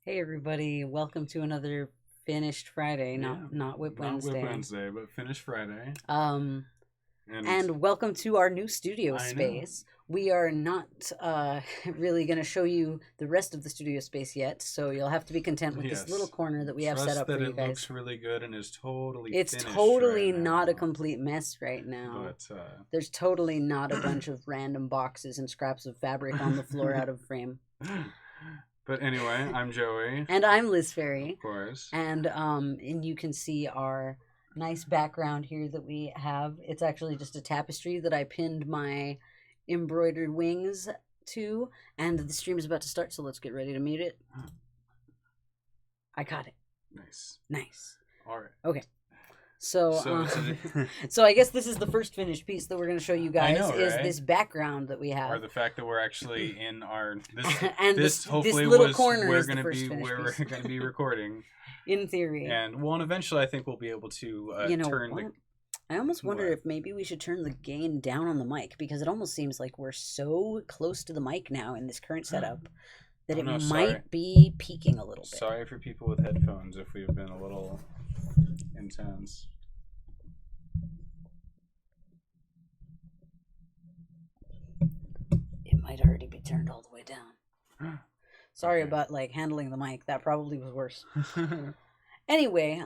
Hey everybody, welcome to another finished Friday, not Whip Not Wednesday. Whip Wednesday, but Finish Friday. And welcome to our new studio space. We are not really going to show you the rest of the studio space yet, so you'll have to be content with this little corner that we have set up for you guys. It looks really good and is totally It's finished totally right not now. a complete mess right now. But there's totally not a bunch of random boxes and scraps of fabric on the floor out of frame. But anyway, I'm Joey. And I'm Lizfaerie. Of course. And you can see our nice background here that we have. It's actually just a tapestry that I pinned my embroidered wings to. And the stream is about to start, so let's get ready to mute it. I caught it. Nice. All right. Okay. So I guess this is the first finished piece that we're going to show you guys. Is this background that we have, or the fact that we're actually in our this hopefully little corner we're is going the to first be where piece. we're going to be recording. In theory. And eventually I think we'll be able to turn what? I almost wonder if maybe we should turn the gain down on the mic, because it almost seems like we're so close to the mic now in this current setup that might be peaking a little bit. Sorry for people with headphones if we've been a little intense. It might already be turned all the way down. Sorry about handling the mic. That probably was worse. Anyway.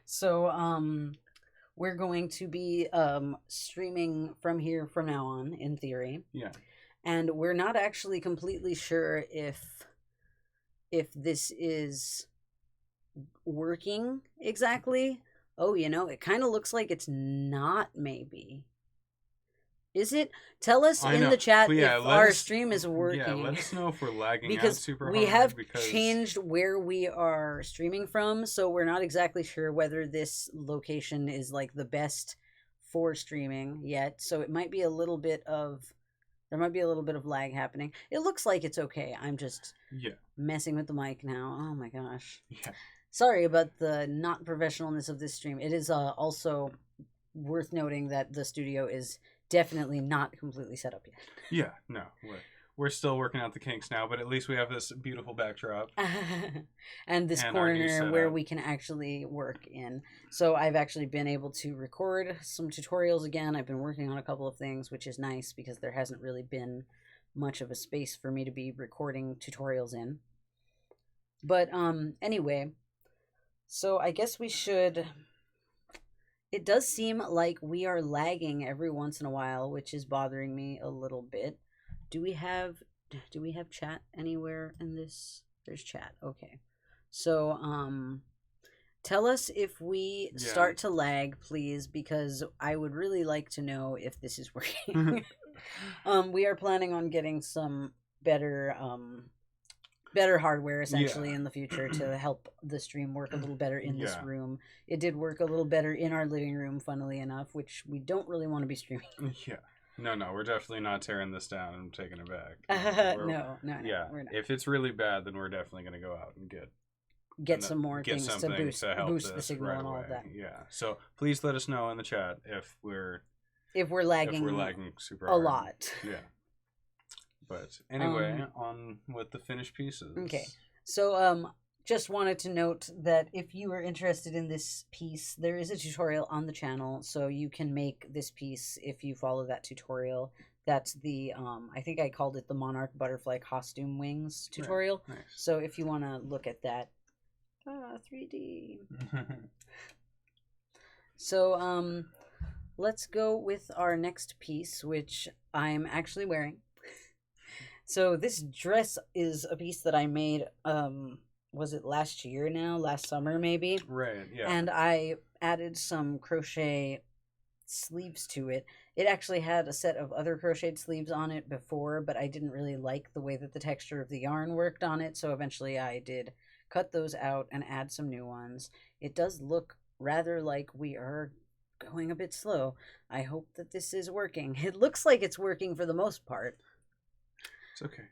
So we're going to be streaming from here from now on, in theory. Yeah. And we're not actually completely sure if this is working exactly. Oh, it kind of looks like it's not, maybe. Is it? Tell us in the chat if our stream is working. Yeah, let us know if we're lagging because out super hard. We have changed where we are streaming from, so we're not exactly sure whether this location is the best for streaming yet. So it might be there might be a little bit of lag happening. It looks like it's okay. I'm just messing with the mic now. Oh my gosh. Yeah. Sorry about the not professionalness of this stream. It is also worth noting that the studio is definitely not completely set up yet. Yeah, no. We're still working out the kinks now, but at least we have this beautiful backdrop. and this corner where we can actually work in. So I've actually been able to record some tutorials again. I've been working on a couple of things, which is nice because there hasn't really been much of a space for me to be recording tutorials in. But anyway, so I guess we should... It does seem like we are lagging every once in a while, which is bothering me a little bit. Do we have chat anywhere in this? There's chat. Okay. So tell us if we start to lag, please, because I would really like to know if this is working. We are planning on getting some better hardware essentially in the future to help the stream work a little better in this room. It did work a little better in our living room, funnily enough, which we don't really want to be streaming. Yeah. No, we're definitely not tearing this down and taking it back. No, yeah, we're not. If it's really bad, then we're definitely going to go out and get some more things to boost the signal and all of that. Yeah. So please let us know in the chat if we're lagging super a lot. Yeah. But anyway, on with the finished pieces. Okay. So just wanted to note that if you are interested in this piece, there is a tutorial on the channel, so you can make this piece if you follow that tutorial. That's the I think I called it the Monarch Butterfly Costume Wings tutorial. Right. Nice. So if you want to look at that 3D. So let's go with our next piece, which I'm actually wearing. So this dress is a piece that I made, was it last summer maybe? Right, yeah. And I added some crochet sleeves to it. It actually had a set of other crocheted sleeves on it before, but I didn't really like the way that the texture of the yarn worked on it, so eventually I did cut those out and add some new ones. It does look rather like we are going a bit slow. I hope that this is working. It looks like it's working for the most part. It's okay.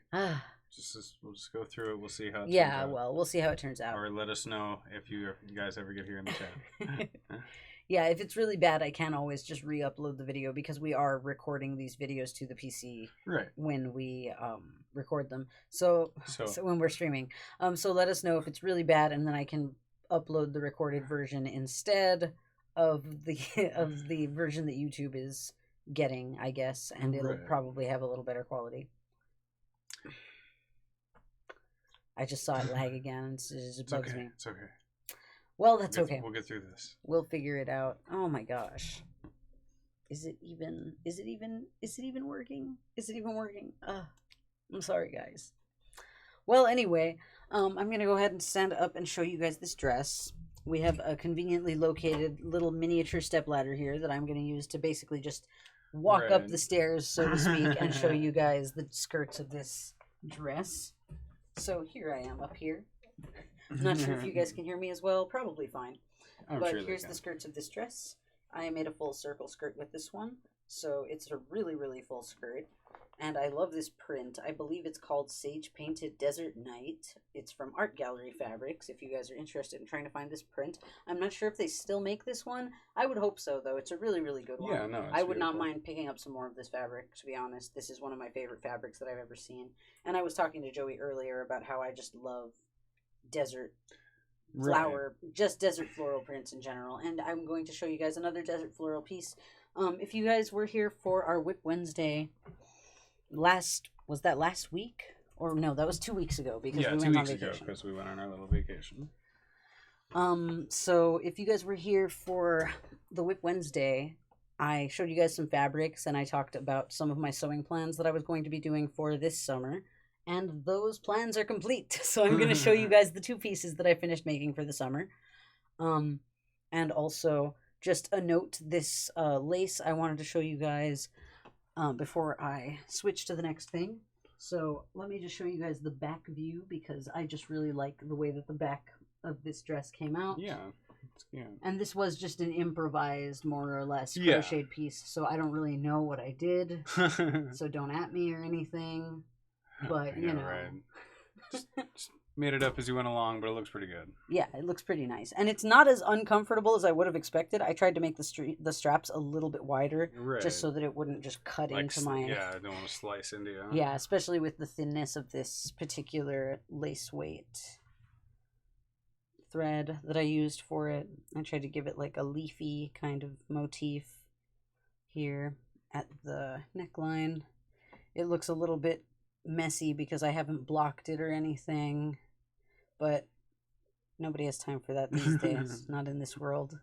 We'll just go through it. We'll see how it turns out. Well, we'll see how it turns out. Or let us know if you guys ever get here in the chat. Yeah, if it's really bad, I can always just re-upload the video because we are recording these videos to the PC right when we record them. So when we're streaming. So let us know if it's really bad, and then I can upload the recorded version instead of the version that YouTube is getting, I guess, and it'll probably have a little better quality. I just saw it lag again. It just bugs me. It's okay. Well, that's okay. We'll get through this. We'll figure it out. Oh my gosh. Is it even working? Is it even working? I'm sorry, guys. Well, anyway, I'm going to go ahead and stand up and show you guys this dress. We have a conveniently located little miniature stepladder here that I'm going to use to basically just walk up the stairs, so to speak, and show you guys the skirts of this dress. So here I am up here. I'm not sure if you guys can hear me as well. Probably fine. But here's the skirts of this dress. I made a full circle skirt with this one. So it's a really, really full skirt. And I love this print. I believe it's called Sage Painted Desert Night. It's from Art Gallery Fabrics, if you guys are interested in trying to find this print. I'm not sure if they still make this one. I would hope so, though. It's a really, really good one. Yeah, no, I would not mind picking up some more of this fabric, to be honest. This is one of my favorite fabrics that I've ever seen. And I was talking to Joey earlier about how I just love desert flower, just desert floral prints in general. And I'm going to show you guys another desert floral piece. If you guys were here for our Whip Wednesday... was that last week? Or no, that was 2 weeks ago because we went on vacation. Because we went on our little vacation. So if you guys were here for the Whip Wednesday, I showed you guys some fabrics and I talked about some of my sewing plans that I was going to be doing for this summer. And those plans are complete. So I'm going to show you guys the 2 pieces that I finished making for the summer. And also just a note, this lace I wanted to show you guys before I switch to the next thing. So let me just show you guys the back view because I just really like the way that the back of this dress came out. Yeah. And this was just an improvised, more or less, crocheted piece, so I don't really know what I did. So don't at me or anything. But, you know. Right. Just made it up as you went along, but it looks pretty good. Yeah, it looks pretty nice. And it's not as uncomfortable as I would have expected. I tried to make the straps a little bit wider, just so that it wouldn't just cut into my... Yeah, I don't want to slice into you. Yeah, especially with the thinness of this particular lace weight thread that I used for it. I tried to give it like a leafy kind of motif here at the neckline. It looks a little bit messy because I haven't blocked it or anything, but nobody has time for that these days. Not in this world.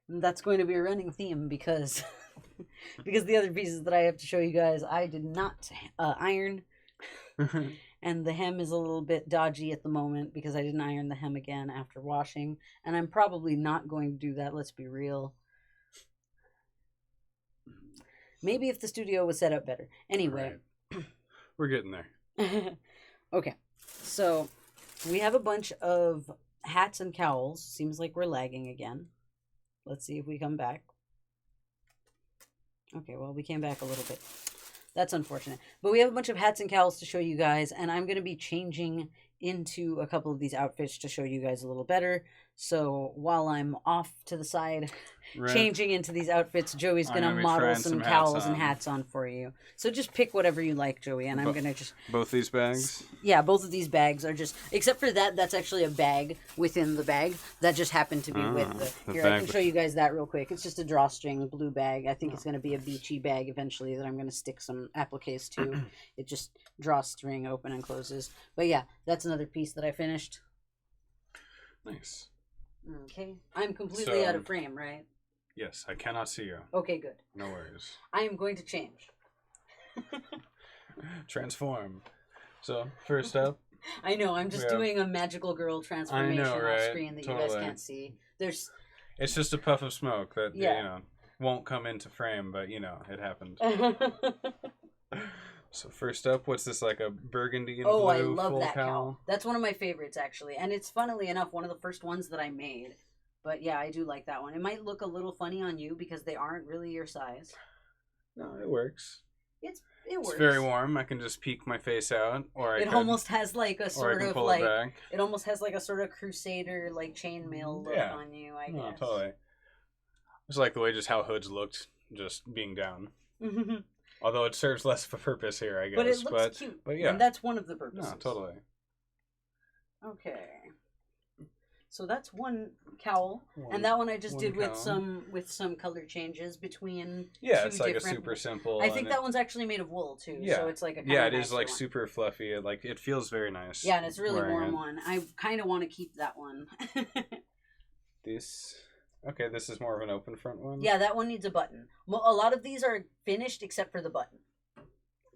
And that's going to be a running theme because the other pieces that I have to show you guys I did not iron. And the hem is a little bit dodgy at the moment because I didn't iron the hem again after washing, and I'm probably not going to do that, let's be real. Maybe if the studio was set up better. Anyway. Right. We're getting there. Okay, so we have a bunch of hats and cowls. Seems like we're lagging again. Let's see if we come back. Okay, well, we came back a little bit. That's unfortunate. But we have a bunch of hats and cowls to show you guys, and I'm going to be changing into a couple of these outfits to show you guys a little better. So while I'm off to the side changing into these outfits, Joey's going to model some cowls and hats on for you. So just pick whatever you like, Joey, and I'm going to just... Both these bags? Yeah, both of these bags are just... Except for that, that's actually a bag within the bag. That just happened to be with the... Here, I can show you guys that real quick. It's just a drawstring blue bag. I think it's going to be a beachy bag eventually that I'm going to stick some appliques to. It just drawstring open and closes. But yeah, that's another piece that I finished. Nice. Okay. I'm completely out of frame, right? Yes, I cannot see you. Okay, good. No worries. I am going to change. Transform. So, first up. I know, I'm just doing a magical girl transformation off screen that you guys can't see. It's just a puff of smoke that, you know, won't come into frame, but, you know, it happened. So first up, what's this, like a burgundy and blue I love full that cowl? That's one of my favorites, actually. And it's, funnily enough, one of the first ones that I made. But yeah, I do like that one. It might look a little funny on you because they aren't really your size. No, it works. It works. It's very warm. I can just peek my face out, or it almost has like a sort of like it almost has like a sort of crusader like chainmail look on you. I guess. Totally. It's like the way just how hoods looked, just being down. Although it serves less of a purpose here, I guess. But it looks cute. But yeah. And that's one of the purposes. No, totally. Okay. So that's one cowl, and that one I just did with some color changes between. Yeah, it's like a super simple. I think that one's actually made of wool too. Yeah, so it's like a it is like super fluffy. It feels very nice. Yeah, and it's a really warm one. I kind of want to keep that one. This is more of an open front one. Yeah, that one needs a button. Well, a lot of these are finished except for the button.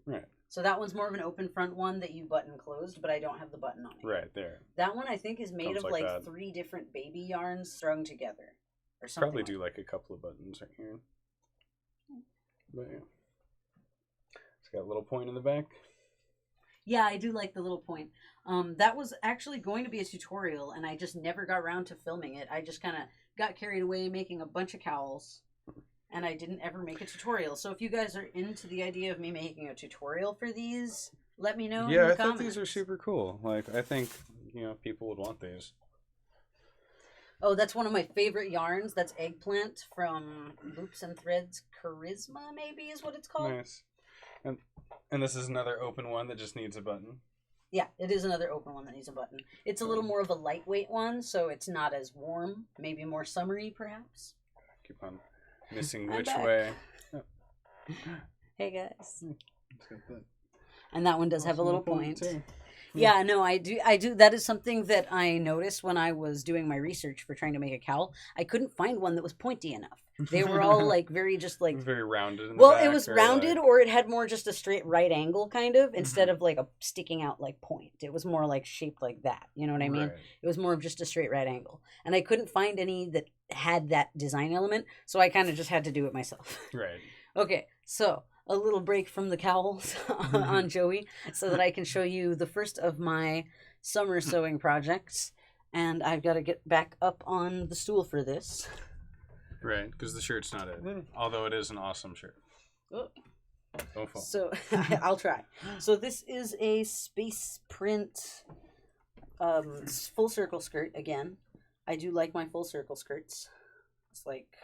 Right. So that one's more of an open front one that you button closed, but I don't have the button on it. Right there. That one I think is made of like 3 different baby yarns strung together, or something. Probably do like a couple of buttons right here. But yeah, it's got a little point in the back. Yeah, I do like the little point. That was actually going to be a tutorial, and I just never got around to filming it. I just kind of got carried away making a bunch of cowls. And I didn't ever make a tutorial. So if you guys are into the idea of me making a tutorial for these, let me know in the comments. Yeah, I think these are super cool. I think, people would want these. Oh, that's one of my favorite yarns. That's Eggplant from Loops and Threads Charisma, maybe is what it's called. Nice. And this is another open one that just needs a button. Yeah, it is another open one that needs a button. It's a little more of a lightweight one, so it's not as warm. Maybe more summery, perhaps. Keep on missing which way. Oh. Hey guys. And that one does have a little point. Too. Yeah, no, I do. That is something that I noticed when I was doing my research for trying to make a cowl. I couldn't find one that was pointy enough. They were all very very rounded. In the well, back, it was rounded, or it had more just a straight right angle kind of, instead of like a sticking out like point. It was more like shaped like that. You know what I mean? Right. It was more of just a straight right angle, and I couldn't find any that had that design element, so I kind of just had to do it myself. Right. Okay, so a little break from the cowls on Joey, so that I can show you the first of my summer sewing projects, and I've got to get back up on the stool for this. Right, because the shirt's not it. Although it is an awesome shirt. Oh. Don't fall. So, I'll try. So this is a space print full circle skirt again. I do like my full circle skirts. It's like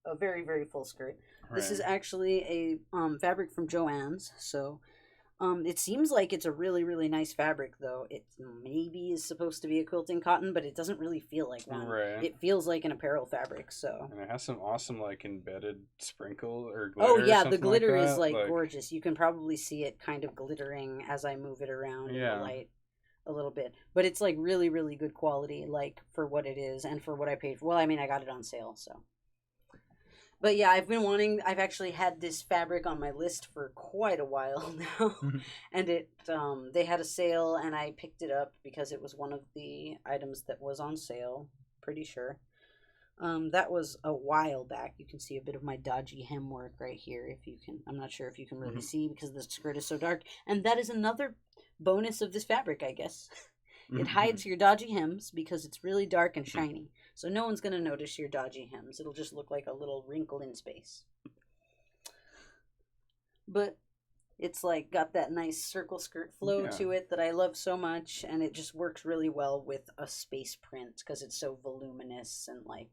a very, very full skirt. Right. This is actually a fabric from Joann's. So it seems like it's a really, really nice fabric, though. It maybe is supposed to be a quilting cotton, but it doesn't really feel like one. Right. It feels like an apparel fabric. So. And it has some awesome embedded sprinkle or glitter. Oh yeah, the glitter is gorgeous. You can probably see it kind of glittering as I move it around in the light a little bit. But it's really, really good quality, for what it is and for what I paid for. Well, I mean, I got it on sale, so. But yeah, I've actually had this fabric on my list for quite a while now. And they had a sale and I picked it up because it was one of the items that was on sale, pretty sure. That was a while back. You can see a bit of my dodgy hem work right here if you can. I'm not sure if you can really see because the skirt is so dark. And that is another bonus of this fabric, I guess. It hides your dodgy hems because it's really dark and shiny. So no one's going to notice your dodgy hems. It'll just look like a little wrinkle in space. But it's got that nice circle skirt flow to it that I love so much. And it just works really well with a space print because it's so voluminous and I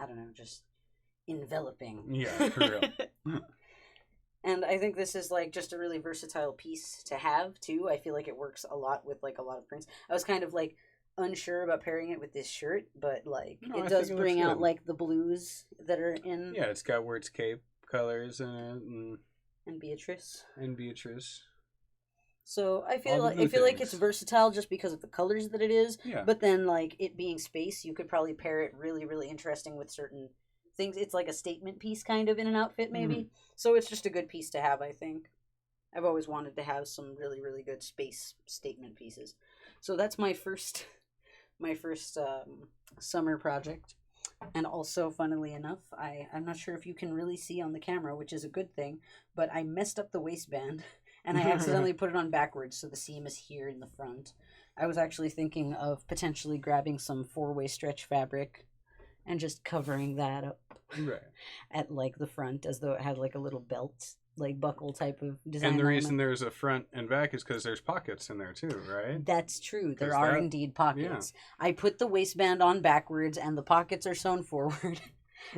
don't know, just enveloping. Yeah, for real. And I think this is just a really versatile piece to have too. I feel like it works a lot with a lot of prints. I was kind of unsure about pairing it with this shirt, but it does bring out the blues that are in. Yeah, it's got Words Cape colors in it and Beatrice. So I feel like it's versatile just because of the colors that it is. Yeah. But then it being space, you could probably pair it really, really interesting with certain things. It's like a statement piece kind of in an outfit maybe. So it's just a good piece to have, I think. I've always wanted to have some really, really good space statement pieces. So that's my first summer project. And also, funnily enough, I'm not sure if you can really see on the camera, which is a good thing, but I messed up the waistband and I accidentally put it on backwards, so the seam is here in the front. I was actually thinking of potentially grabbing some 4-way stretch fabric and just covering that up at the front as though it had a little belt, buckle type of design. And the reason there's a front and back is because there's pockets in there too, right? That's true. There are indeed pockets. Yeah. I put the waistband on backwards and the pockets are sewn forward.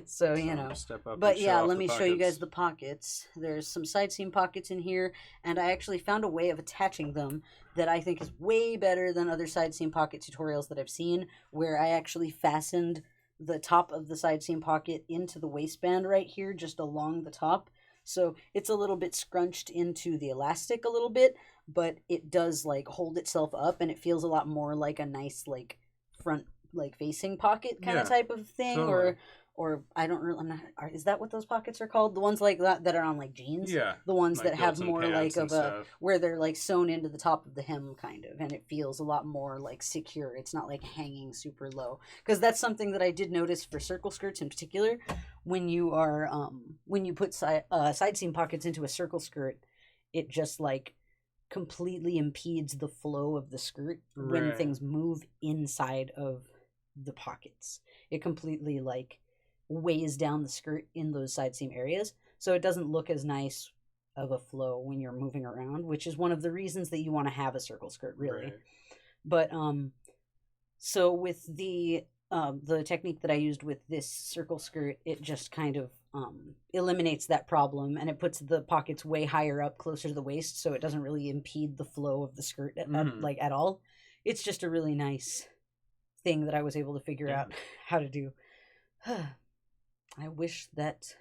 So, you know. Step up. But yeah, let me show you guys the pockets. There's some side seam pockets in here, and I actually found a way of attaching them that I think is way better than other side seam pocket tutorials that I've seen, where I actually fastened the top of the side seam pocket into the waistband right here, just along the top. So it's a little bit scrunched into the elastic a little bit, but it does like hold itself up, and it feels a lot more like a nice like front like facing pocket kind of type of thing, totally. Or I don't really, I'm not, is that what those pockets are called? The ones like that are on like jeans? Yeah. The ones like that have more like of a, stuff. where they're like sewn into the top of the hem kind of, and it feels a lot more like secure. It's not like hanging super low. Because that's something that I did notice for circle skirts in particular. When you are, when you put side seam pockets into a circle skirt, it just like completely impedes the flow of the skirt when things move inside of the pockets. It completely like weighs down the skirt in those side seam areas, so it doesn't look as nice of a flow when you're moving around, which is one of the reasons that you want to have a circle skirt, really. But so with the technique that I used with this circle skirt, it just kind of eliminates that problem, and it puts the pockets way higher up, closer to the waist, so it doesn't really impede the flow of the skirt at all. It's just a really nice thing that I was able to figure out how to do. I wish that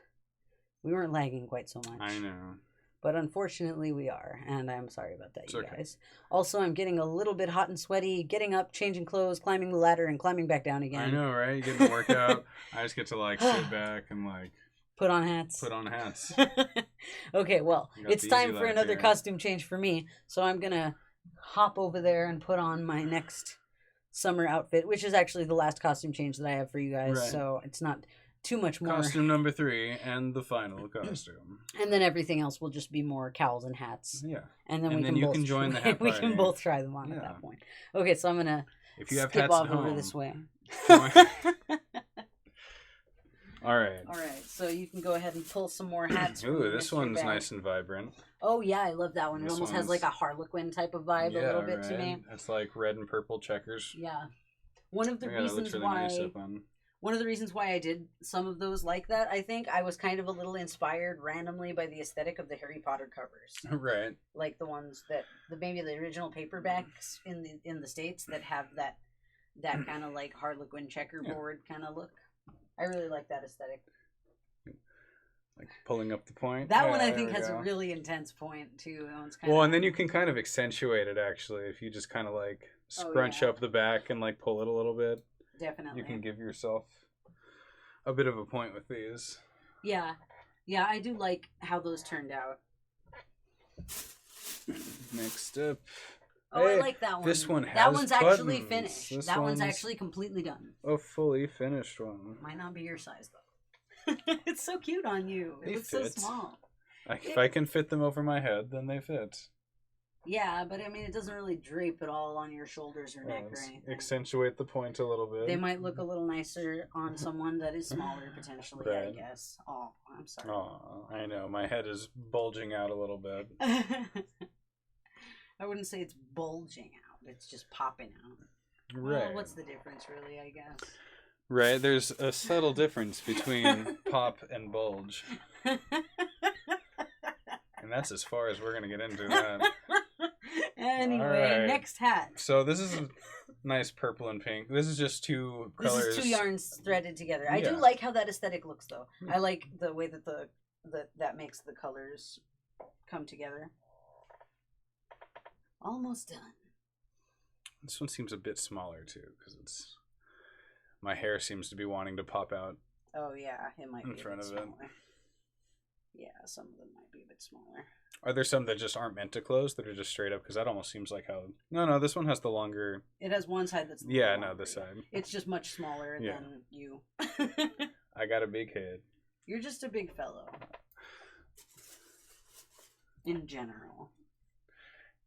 we weren't lagging quite so much. I know. But unfortunately we are, and I'm sorry about that, you guys. Also, I'm getting a little bit hot and sweaty, getting up, changing clothes, climbing the ladder, and climbing back down again. I know, right? You get the workout. I just get to like sit back and like... Put on hats. Okay, well, it's time for another costume change for me, so I'm going to hop over there and put on my next summer outfit, which is actually the last costume change that I have for you guys, so it's not too much more. Costume number 3 and the final costume. And then everything else will just be more cowls and hats. Yeah. And then you can join the hat party. We can both try them on at that point. Okay, so I'm going to skip off over this way. All right. So you can go ahead and pull some more hats. Ooh, this one's nice and vibrant. Oh, yeah, I love that one. It almost has like a Harlequin type of vibe a little bit to me. It's like red and purple checkers. Yeah. One of the reasons why I did some of those like that, I think I was kind of a little inspired randomly by the aesthetic of the Harry Potter covers. Right. Like the ones that maybe the original paperbacks in the States that have that kind of like Harlequin checkerboard kind of look. I really like that aesthetic. Like pulling up the point. That one I think has a really intense point too. And then you can kind of accentuate it actually if you just kind of like scrunch up the back and like pull it a little bit. Definitely. You can give yourself a bit of a point with these. Yeah, I do like how those turned out. Next up. Oh, I like that one. This one that one's actually finished. That one's actually completely done. A fully finished one. Might not be your size though. It's so cute on you. It looks so small. If I can fit them over my head, then they fit. Yeah, but I mean, it doesn't really drape at all on your shoulders or neck or anything. Accentuate the point a little bit. They might look a little nicer on someone that is smaller, potentially, I guess. Oh, I'm sorry. Oh, I know. My head is bulging out a little bit. I wouldn't say it's bulging out. It's just popping out. Right. Well, what's the difference, really, I guess? Right. There's a subtle difference between pop and bulge. And that's as far as we're going to get into that. Anyway, next hat. So this is a nice purple and pink. This is just two colors. This is 2 yarns threaded together. I do like how that aesthetic looks, though. I like the way that that makes the colors come together. Almost done. This one seems a bit smaller too, because my hair seems to be wanting to pop out. Oh yeah, it might be in front of it. Yeah, some of them might be a bit smaller. Are there some that just aren't meant to close, that are just straight up? Because that almost seems like how... No, this one has the longer... It has one side that's... this side. It's just much smaller than you. I got a big head. You're just a big fellow. In general.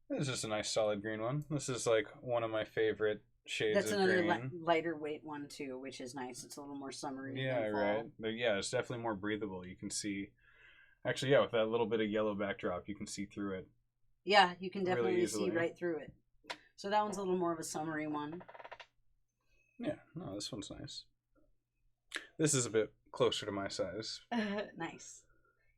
This is just a nice solid green one. This is like one of my favorite shades of green. That's another lighter weight one too, which is nice. It's a little more summery. Yeah, right. But yeah, it's definitely more breathable. You can see... Actually, yeah, with that little bit of yellow backdrop, you can see through it. Yeah, you can definitely really see right through it. So that one's a little more of a summery one. Yeah, no, this one's nice. This is a bit closer to my size. Nice.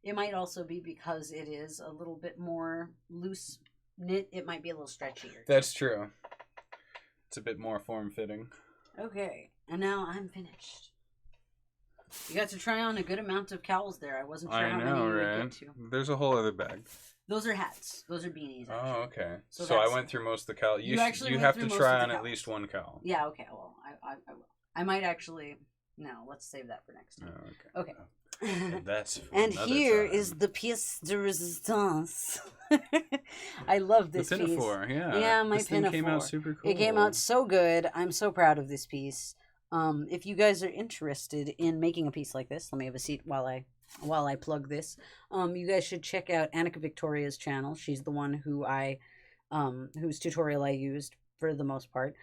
It might also be because it is a little bit more loose knit. It might be a little stretchier. That's true. It's a bit more form-fitting. Okay, and now I'm finished. You got to try on a good amount of cowls there. I wasn't sure how many you would get to. There's a whole other bag. Those are hats. Those are beanies. Actually. Oh, okay. So I went through most of the cowl. You have to try on at least one cowl. Yeah. Okay. Well, I will. I might actually. No, let's save that for next time. Oh, okay. That's and here time. Is the pièce de résistance. I love this piece. The pinafore, yeah. Yeah, my this pinafore. Thing came out super cool. It came out so good. I'm so proud of this piece. If you guys are interested in making a piece like this, let me have a seat while I plug this. You guys should check out Annika Victoria's channel. She's the one who whose tutorial I used for the most part.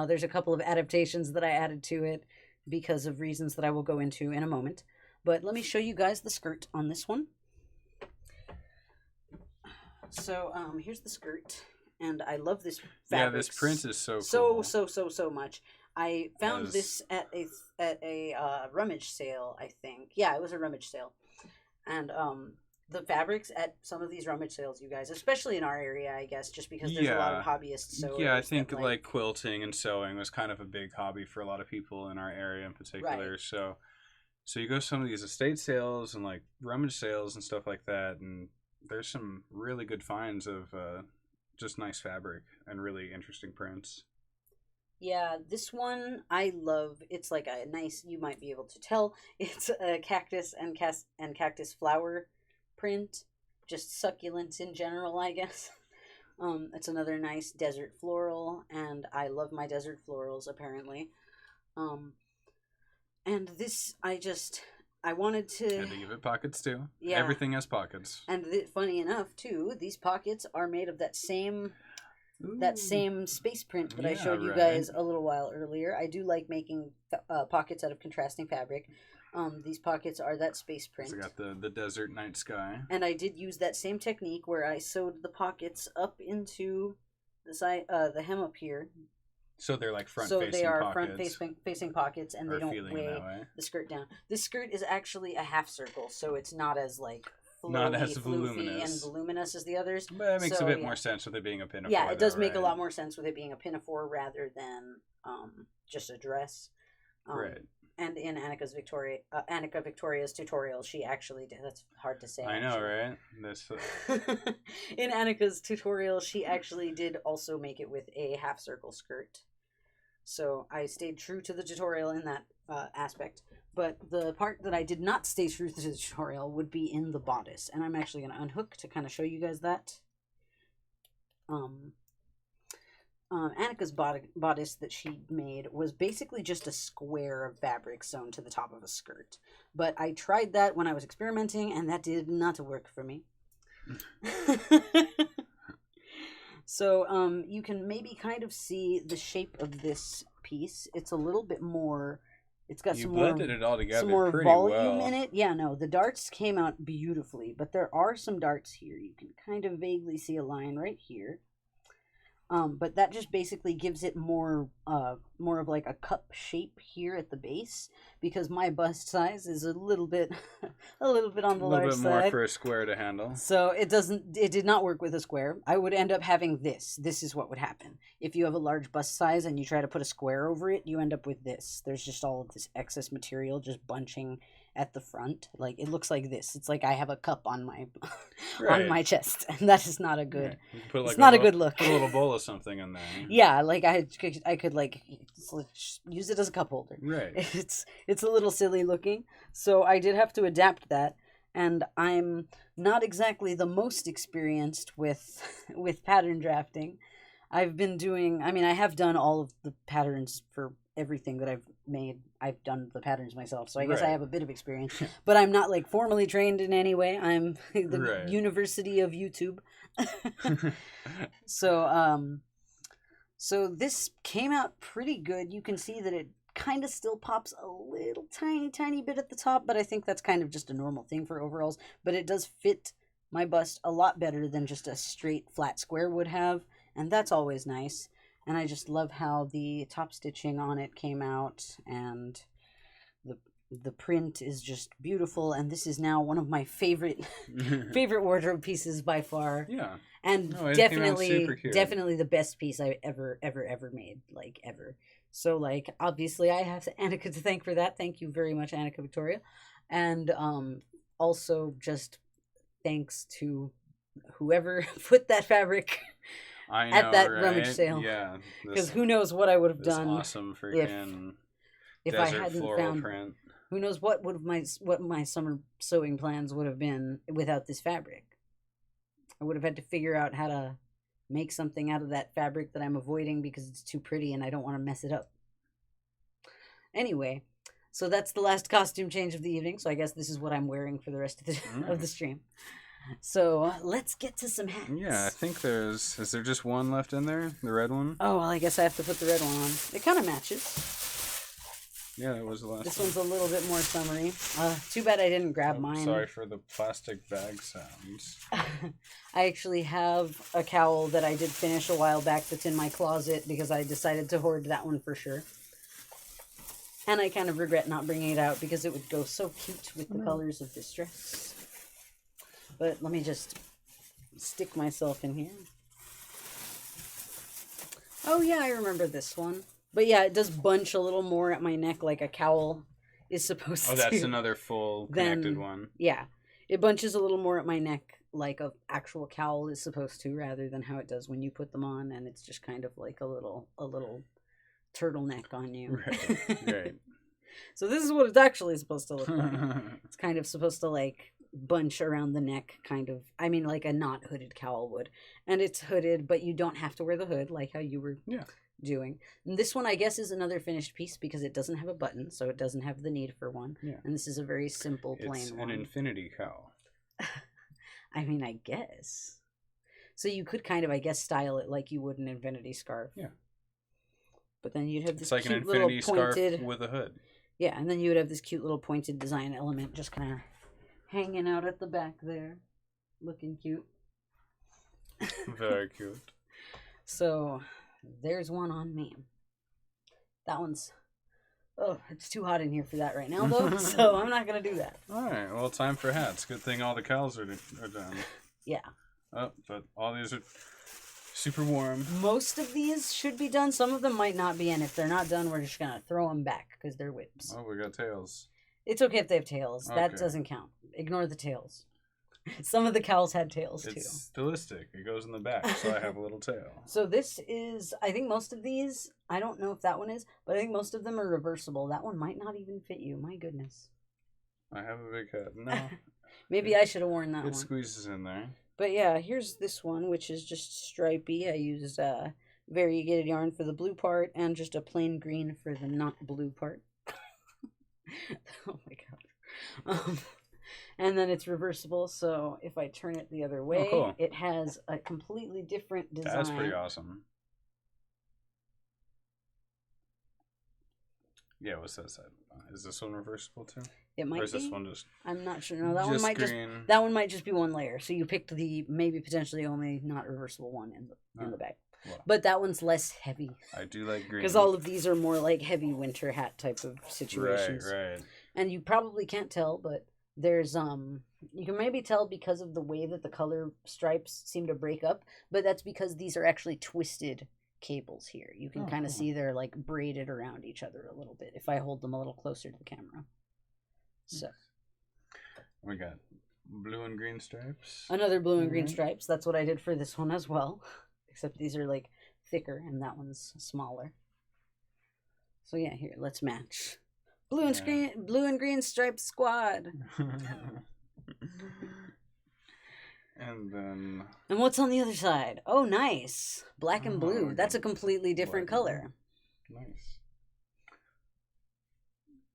There's a couple of adaptations that I added to it because of reasons that I will go into in a moment. But let me show you guys the skirt on this one. So here's the skirt, and I love this fabric. Yeah, this print is so cool. So much. I found this at a rummage sale, I think. Yeah, it was a rummage sale. And the fabrics at some of these rummage sales, you guys, especially in our area, I guess, just because there's a lot of hobbyists. So yeah, I think like quilting and sewing was kind of a big hobby for a lot of people in our area in particular. Right. So you go to some of these estate sales and like rummage sales and stuff like that, and there's some really good finds of just nice fabric and really interesting prints. Yeah, this one I love. It's like a nice, you might be able to tell, it's a cactus and cactus flower print. Just succulents in general, I guess. It's another nice desert floral, and I love my desert florals, apparently. And this, I wanted to... Had to give it pockets, too. Yeah. Everything has pockets. And funny enough, too, these pockets are made of that same space print that I showed you guys a little while earlier. I do like making pockets out of contrasting fabric. These pockets are that space print. So I got the desert night sky. And I did use that same technique where I sewed the pockets up into the side, the hem up here. So they're like front-facing pockets. So they are front-facing pockets, and they don't weigh the skirt down. This skirt is actually a half circle, so it's not as like not as floofy and voluminous as the others. But that makes a bit more sense with it being a pinafore. Yeah, it does make a lot more sense with it being a pinafore rather than just a dress. Right. And in Annika Victoria's tutorial, she actually did. That's hard to say. I know, right? This. In Annika's tutorial, she actually did also make it with a half circle skirt. So I stayed true to the tutorial in that aspect. But the part that I did not stay true to the tutorial would be in the bodice, and I'm actually going to unhook to kind of show you guys that. Annika's bodice that she made was basically just a square of fabric sewn to the top of a skirt. But I tried that when I was experimenting, and that did not work for me. So you can maybe kind of see the shape of this piece. It's a little bit more... It's got some blended it all together some more pretty volume well. in it. Yeah, no, the darts came out beautifully, but there are some darts here. You can kind of vaguely see a line right here. But that just basically gives it more of like a cup shape here at the base, because my bust size is a little bit on the large side. A little bit more for a square to handle. So it did not work with a square. I would end up having this. This is what would happen. If you have a large bust size and you try to put a square over it, you end up with this. There's just all of this excess material just bunching at the front. Like, it looks like this. It's like I have a cup on my on my chest, and that is not a good. Right. It's not a good look. Put a little bowl of something in there. Yeah, like I could like use it as a cup holder. Right. It's a little silly looking, so I did have to adapt that, and I'm not exactly the most experienced with pattern drafting. I've been doing. I mean, I have done all of the patterns for everything that I've made. I've done the patterns myself, so I guess I have a bit of experience, but I'm not like formally trained in any way. I'm the University of YouTube. So this came out pretty good. You can see that it kind of still pops a little tiny bit at the top, but I think that's kind of just a normal thing for overalls, but it does fit my bust a lot better than just a straight flat square would have, and that's always nice. And I just love how the top stitching on it came out, and the print is just beautiful, and this is now one of my favorite favorite wardrobe pieces by far. Yeah. And No, definitely the best piece I ever made, like ever. So like obviously I have Annika to thank for that. Thank you very much, Annika Victoria. And also just thanks to whoever put that fabric at that rummage sale. Yeah. Because who knows what I would have done. Awesome freaking if I hadn't found print. Who knows what my summer sewing plans would have been without this fabric. I would have had to figure out how to make something out of that fabric that I'm avoiding because it's too pretty and I don't want to mess it up. Anyway, so that's the last costume change of the evening. So I guess this is what I'm wearing for the rest of the stream. So let's get to some hats. Yeah, I think is there just one left in there? The red one? Oh, well, I guess I have to put the red one on. It kind of matches. Yeah, that was the last This one's a little bit more summery. Too bad I didn't grab mine. Sorry for the plastic bag sounds. I actually have a cowl that I did finish a while back that's in my closet because I decided to hoard that one for sure. And I kind of regret not bringing it out because it would go so cute with the colors of this dress. But let me just stick myself in here. Oh yeah, I remember this one. But yeah, it does bunch a little more at my neck like a cowl is supposed to. Oh, that's another full connected one. Yeah. It bunches a little more at my neck like an actual cowl is supposed to, rather than how it does when you put them on, and it's just kind of like a little turtleneck on you. Right. So this is what it's actually supposed to look like. It's kind of supposed to like bunch around the neck, kind of. I mean, like a not hooded cowl would. And it's hooded, but you don't have to wear the hood like how you were doing. And this one, I guess, is another finished piece because it doesn't have a button, so it doesn't have the need for one. Yeah. And this is a very simple, plain one. It's an infinity cowl. I mean, I guess. So you could kind of, I guess, style it like you would an infinity scarf. Yeah. But then you'd have this cute little pointed... It's like an infinity scarf with a hood. Yeah, and then you would have this cute little pointed design element just kind of hanging out at the back there. Looking cute. Very cute. So, there's one on me. That one's... Oh, it's too hot in here for that right now, though, so I'm not going to do that. All right, well, time for hats. Good thing all the cowls are done. Yeah. Oh, but all these are super warm. Most of these should be done. Some of them might not be, and if they're not done, we're just going to throw them back because they're whips. Oh, we got tails. It's okay if they have tails. Okay. That doesn't count. Ignore the tails. Some of the cowls had tails, too. It's stylistic. It goes in the back, so I have a little tail. So this is, I think most of these, I don't know if that one is, but I think most of them are reversible. That one might not even fit you. My goodness. I have a big head. No. Maybe I should have worn that one. It squeezes in there. But yeah, here's this one, which is just stripy. I used variegated yarn for the blue part and just a plain green for the not blue part. Oh my god. And then it's reversible, so if I turn it the other way, it has a completely different design. That's pretty awesome. Yeah, what's that side? Is this one reversible too? It might be. Or is this one just... I'm not sure. No, that one might that one might just be one layer. So you picked the maybe potentially only not reversible one in the bag. Well, but that one's less heavy. I do like green. Because all of these are more like heavy winter hat type of situations. Right. And you probably can't tell, but there's you can maybe tell because of the way that the color stripes seem to break up, but that's because these are actually twisted cables here. You can kind of see they're like braided around each other a little bit if I hold them a little closer to the camera. So we got blue and green stripes. Another blue and green stripes. That's what I did for this one as well, except these are like thicker and that one's smaller. So yeah, here, let's match. Blue and green striped squad. And what's on the other side? Oh, nice. Black and blue. That's a completely different color. Nice.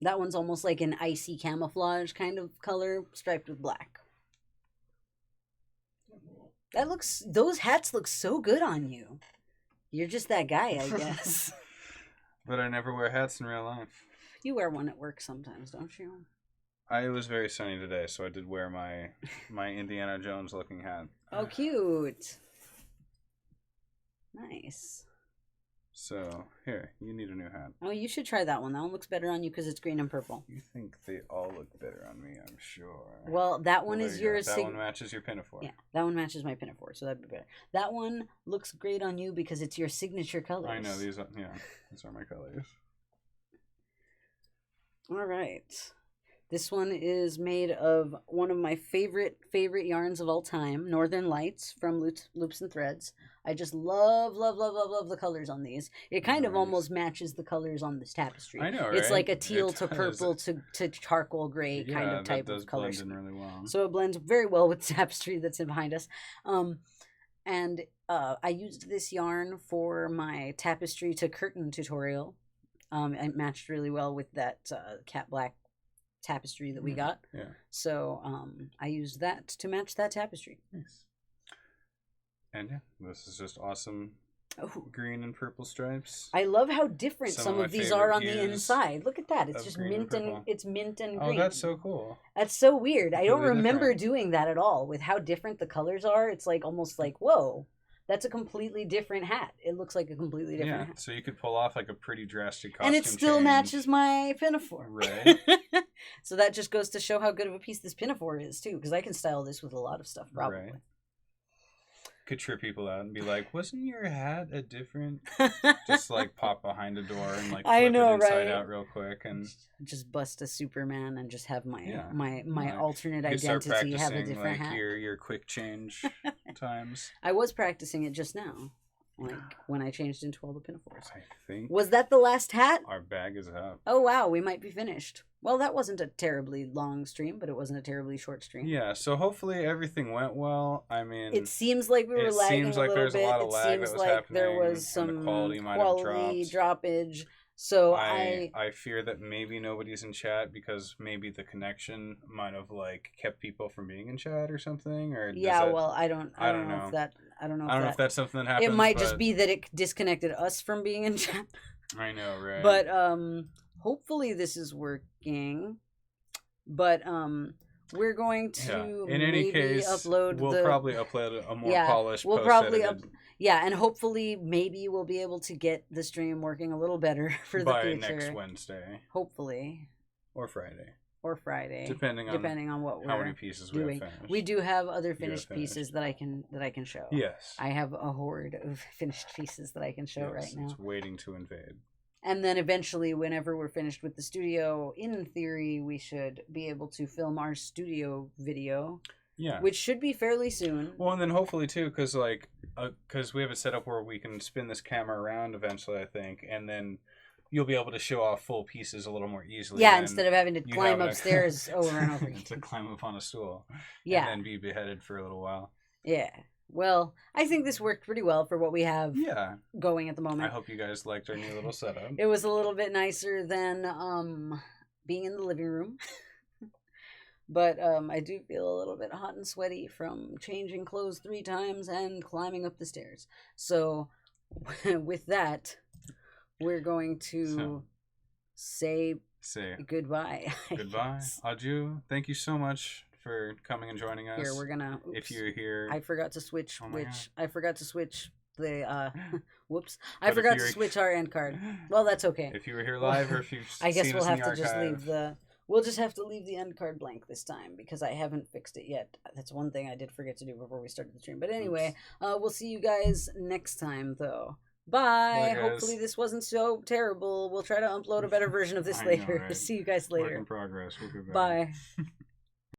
That one's almost like an icy camouflage kind of color, striped with black. Those hats look so good on you. You're just that guy, I guess. But I never wear hats in real life. You wear one at work sometimes, don't you? It was very sunny today, so I did wear my Indiana Jones looking hat. Oh, cute. Nice. So So, here, you need a new hat. Oh, you should try that one. That one looks better on you because it's green and purple. You think they all look better on me, I'm sure. Well, that one is your... That one matches your pinafore. Yeah, that one matches my pinafore, so that'd be better. That one looks great on you because it's your signature colors. I know, these are my colors. All right. This one is made of one of my favorite yarns of all time, Northern Lights from Loops and Threads. I just love the colors on these. It kind of almost matches the colors on this tapestry. I know, right? It's like a teal to purple to charcoal gray kind of type of color. Blend in really well. So it blends very well with the tapestry that's in behind us. And I used this yarn for my tapestry to curtain tutorial. It matched really well with that cat black tapestry that we got. Yeah. So I used that to match that tapestry. Nice. And yeah, this is just awesome green and purple stripes. I love how different some of these are on the inside. Look at that. It's just mint and green. Oh, that's so cool. That's so weird. I don't remember doing that at all. With how different the colors are, it's like almost like, whoa. That's a completely different hat. It looks like a completely different hat. So you could pull off like a pretty drastic costume and it still matches my pinafore. Right. So that just goes to show how good of a piece this pinafore is, too. Because I can style this with a lot of stuff, probably. Right. Could trip people out and be like, wasn't your hat a different... Just like pop behind a door and like flip it inside out real quick. And just bust a Superman and just have my alternate identity have a different hat. Your quick change times. I was practicing it just now. Like when I changed into all the pinafores. I think. Was that the last hat? Our bag is up. Oh wow, we might be finished. Well, that wasn't a terribly long stream, but it wasn't a terribly short stream. Yeah, so hopefully everything went well. I mean, it seems like we were lagging a little bit. There's a lot of lag that was happening. There was some the quality droppage. So I fear that maybe nobody's in chat because maybe the connection might have like kept people from being in chat or something. Or I don't know if that's something that happened. It might just be that it disconnected us from being in chat. I know, right? But hopefully this is working. But we're going to in any case upload. We'll probably upload a more polished. We'll probably and hopefully maybe we'll be able to get the stream working a little better for the future. By next Wednesday. Hopefully. Or Friday. Depending on what we're how many pieces doing. We have finished. We do have other finished pieces that I can show. Yes. I have a horde of finished pieces that I can show right now. It's waiting to invade. And then eventually, whenever we're finished with the studio, in theory, we should be able to film our studio video. Yeah. Which should be fairly soon. Well, and then hopefully, too, because we have it set up where we can spin this camera around eventually, I think, and then you'll be able to show off full pieces a little more easily. Yeah, instead of having to climb upstairs over and over again. To climb up on a stool. Yeah. And then be beheaded for a little while. Yeah. Well, I think this worked pretty well for what we have going at the moment. I hope you guys liked our new little setup. It was a little bit nicer than being in the living room. But I do feel a little bit hot and sweaty from changing clothes 3 times and climbing up the stairs. So with that, we're going to say goodbye. Goodbye. Adieu. Thank you so much for coming and joining us. Here, we're gonna. Oops, if you're here, I forgot to switch. I forgot to switch the. Whoops! I forgot to switch our end card. Well, that's okay. If you were here live, or if you've I guess seen we'll us have in the to just archive. leave the. We'll just have to leave the end card blank this time because I haven't fixed it yet. That's one thing I did forget to do before we started the stream. But anyway, we'll see you guys next time, though. Bye. Hopefully this wasn't so terrible. We'll try to upload a better version of this later. Know, right? See you guys later. Work in progress. We'll be back. Bye.